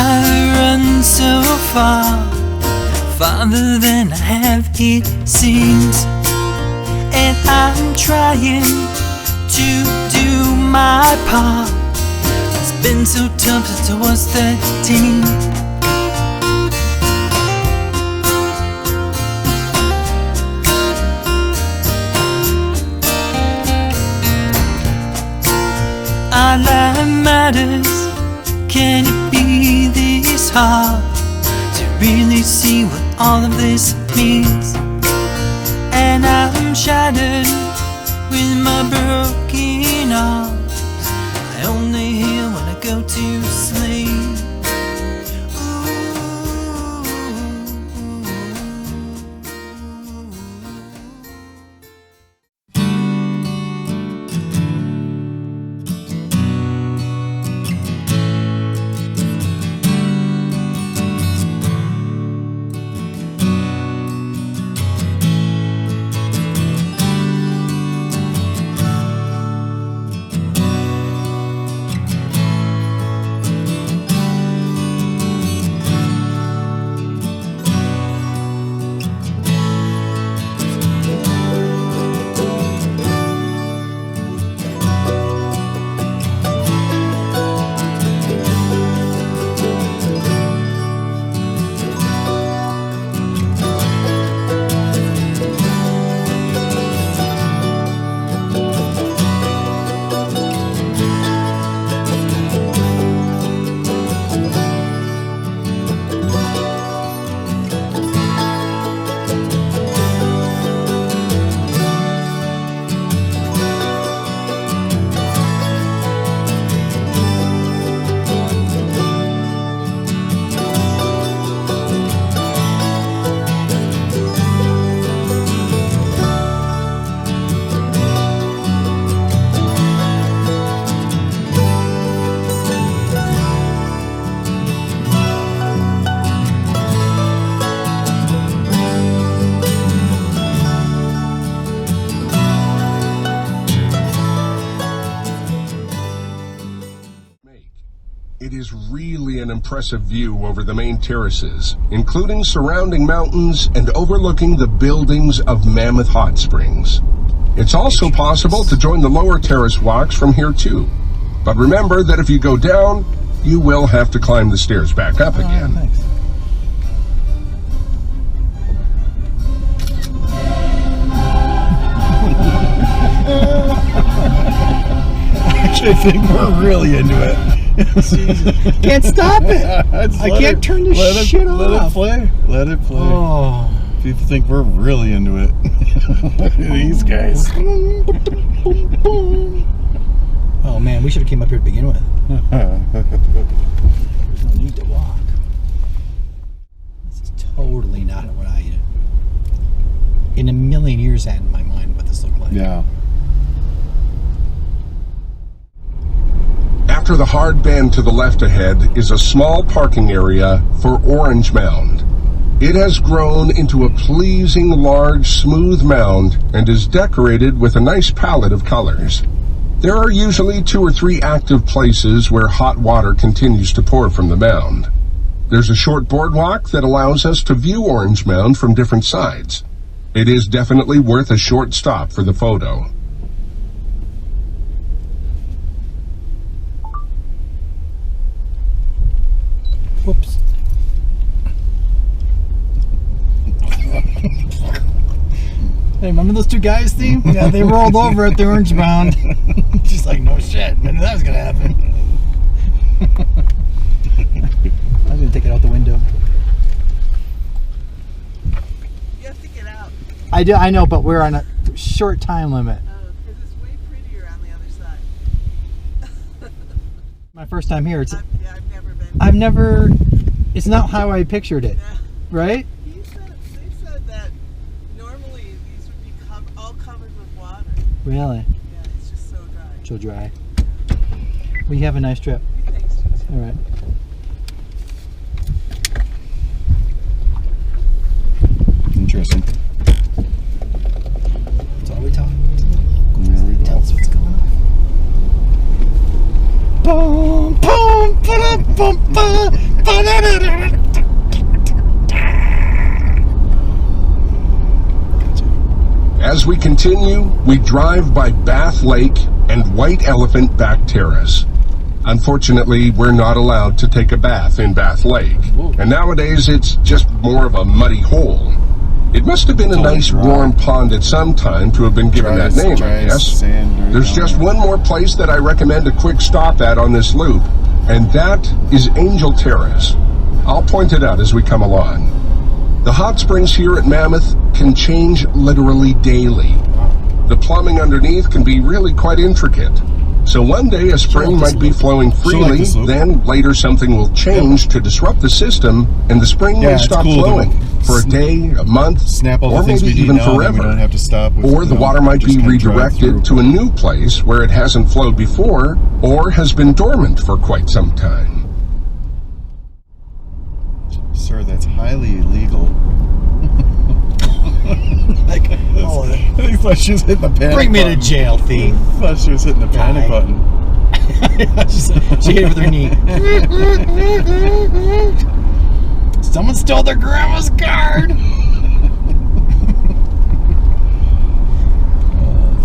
I run so far, farther than I have it seems, and I'm trying to do my part. It's been so tough since I was 13. Our life matters. Can it be this hard to really see what all of this means? And I'm shattered with my broken arms. I only hear when I go to sleep. It is really an impressive view over the main terraces, including surrounding mountains and overlooking the buildings of Mammoth Hot Springs. It's also possible to join the lower terrace walks from here too. But remember that if you go down, you will have to climb the stairs back up again. Thanks. I think we're really into it. Can't stop it. I can't turn this shit off. Let it play. Let it play. Oh. People think we're really into it. These guys. Oh man, we should have came up here to begin with. There's no need to walk. This is totally not what I in a million years had in my mind what this looked like. Yeah. After the hard bend to the left ahead is a small parking area for Orange Mound. It has grown into a pleasing, large, smooth mound and is decorated with a nice palette of colors. There are usually 2 or 3 active places where hot water continues to pour from the mound. There's a short boardwalk that allows us to view Orange Mound from different sides. It is definitely worth a short stop for the photo. Whoops. Hey, remember those 2 guys, Steve? Yeah, they rolled over at the Orange Mound. Just like, no shit. I knew that was going to happen. I was going to take it out the window. You have to get out. I know, but we're on a short time limit. Because it's way prettier on the other side. My first time here. I've never been. It's not how I pictured it, right? They said that normally these would be all covered with water. Really? Yeah, it's just so dry. So dry. Well, you have a nice trip. Thanks. All right. Interesting. That's all we talk. There we Tell go. us what's going on. Boom, boom, ba-da, boom, ba, As we continue, we drive by Bath Lake and White Elephant Back Terrace. Unfortunately, we're not allowed to take a bath in Bath Lake, and nowadays it's just more of a muddy hole. It must have been a nice warm pond at some time to have been given that name, I guess. There's just one more place that I recommend a quick stop at on this loop, and that is Angel Terrace. I'll point it out as we come along. The hot springs here at Mammoth can change literally daily. The plumbing underneath can be really quite intricate. So one day a spring might be flowing freely, then later something will change to disrupt the system, and the spring may stop flowing for a day, a month, or maybe even forever. Or the water might be redirected to a new place where it hasn't flowed before, or has been dormant for quite some time. Sir, that's highly illegal. Like, oh, I thought she was hitting the panic bring me to button. jail, thief. I thought she was hitting the panic button. She hit it with her knee. Someone stole their grandma's card.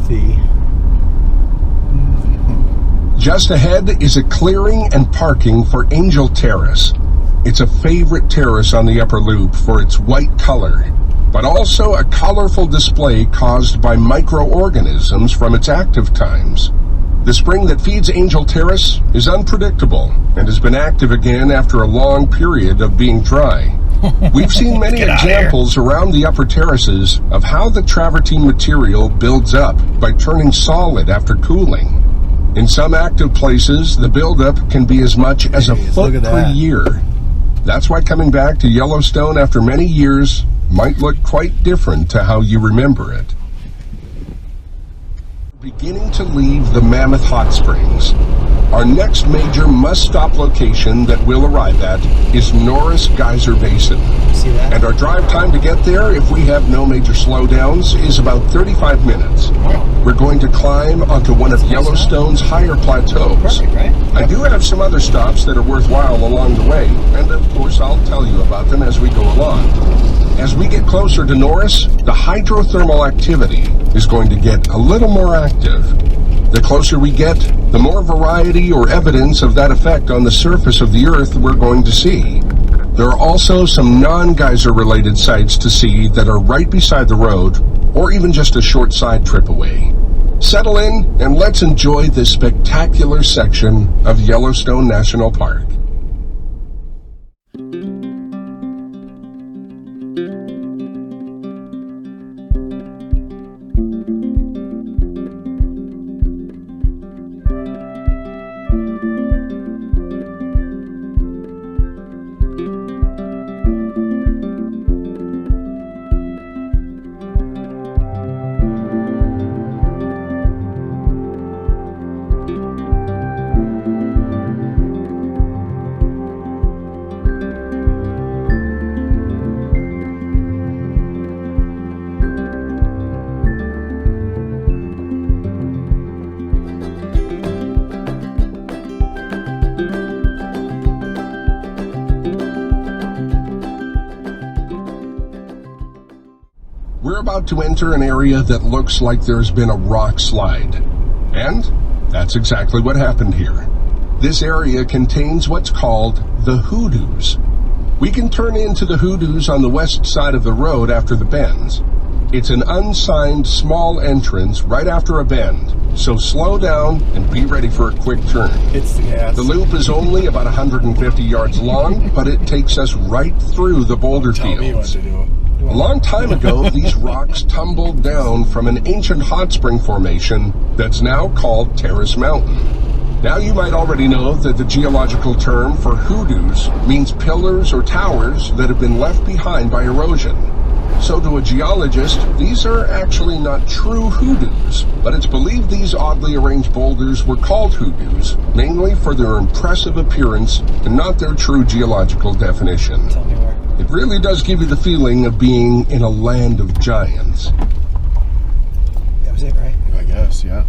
Thief. Just ahead is a clearing and parking for Angel Terrace. It's a favorite terrace on the upper loop for its white color, but also a colorful display caused by microorganisms from its active times. The spring that feeds Angel Terrace is unpredictable and has been active again after a long period of being dry. We've seen many examples around the upper terraces of how the travertine material builds up by turning solid after cooling. In some active places, the buildup can be as much as a foot per year. That's why coming back to Yellowstone after many years might look quite different to how you remember it. Beginning to leave the Mammoth Hot Springs. Our next major must-stop location that we'll arrive at is Norris Geyser Basin. See that? And our drive time to get there, if we have no major slowdowns, is about 35 minutes. We're going to climb onto one of Yellowstone's higher plateaus. Perfect, right? I do have some other stops that are worthwhile along the way, and of course I'll tell you about them as we go along. As we get closer to Norris, the hydrothermal activity is going to get a little more active. The closer we get, the more variety or evidence of that effect on the surface of the Earth we're going to see. There are also some non-geyser related sites to see that are right beside the road, or even just a short side trip away. Settle in and let's enjoy this spectacular section of Yellowstone National Park. We're about to enter an area that looks like there's been a rock slide. And that's exactly what happened here. This area contains what's called the hoodoos. We can turn into the hoodoos on the west side of the road after the bends. It's an unsigned small entrance right after a bend, so slow down and be ready for a quick turn. It's the gas. The loop is only about 150 yards long, but it takes us right through the boulder Tell me what fields. to do. A long time ago, these rocks tumbled down from an ancient hot spring formation that's now called Terrace Mountain. Now you might already know that the geological term for hoodoos means pillars or towers that have been left behind by erosion. So to a geologist, these are actually not true hoodoos, but it's believed these oddly arranged boulders were called hoodoos, mainly for their impressive appearance and not their true geological definition. Tell me where. It really does give you the feeling of being in a land of giants. That was it, right? I guess, yeah.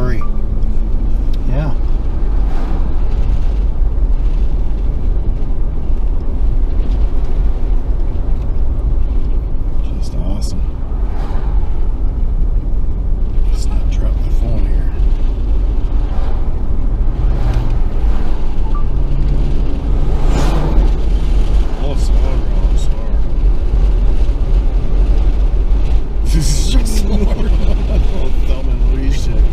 story. Yeah. Just awesome. Just not drop my phone here. Oh, sorry. This is just hard. Oh, Thelma and Louise shit.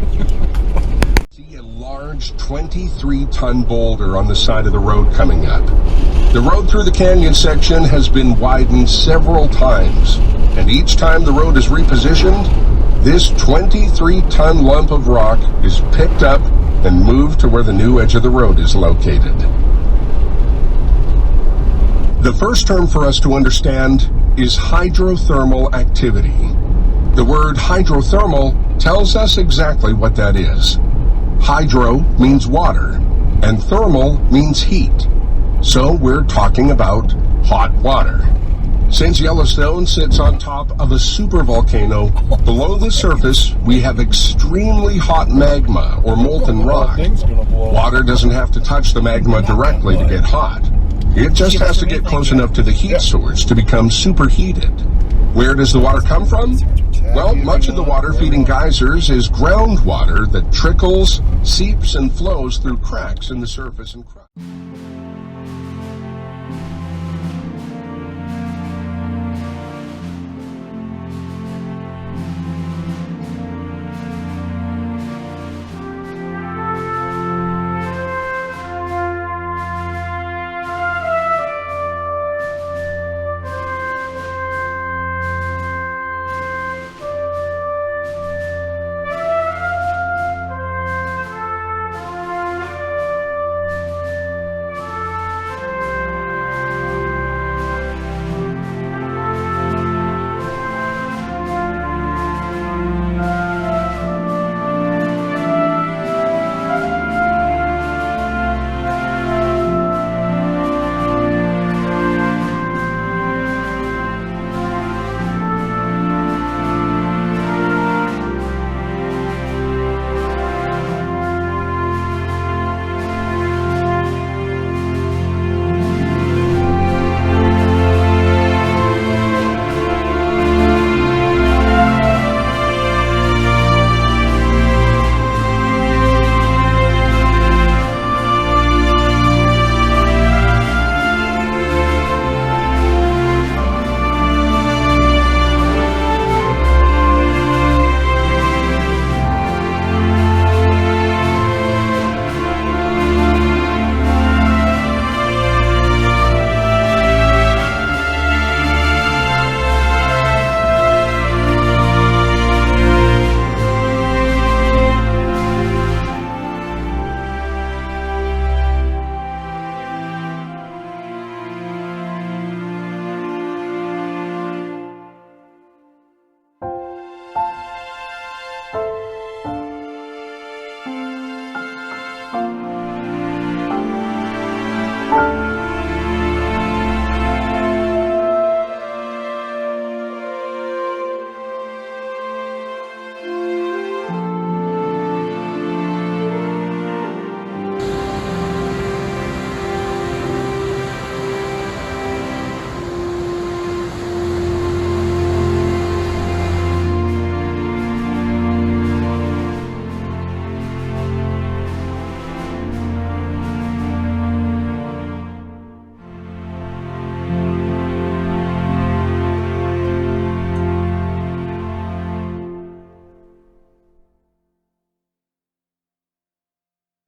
See a large 23-ton boulder on the side of the road coming up. The road through the canyon section has been widened several times, and each time the road is repositioned, this 23-ton lump of rock is picked up and moved to where the new edge of the road is located. The first term for us to understand is hydrothermal activity. The word hydrothermal tells us exactly what that is. Hydro means water, and thermal means heat. So we're talking about hot water. Since Yellowstone sits on top of a supervolcano, below the surface we have extremely hot magma or molten rock. Thing's gonna blow. Water doesn't have to touch the magma directly to get hot. It just has to get close enough to the heat source to become superheated. Where does the water come from? Well, much of the water feeding geysers is groundwater that trickles, seeps, and flows through cracks in the surface and cracks.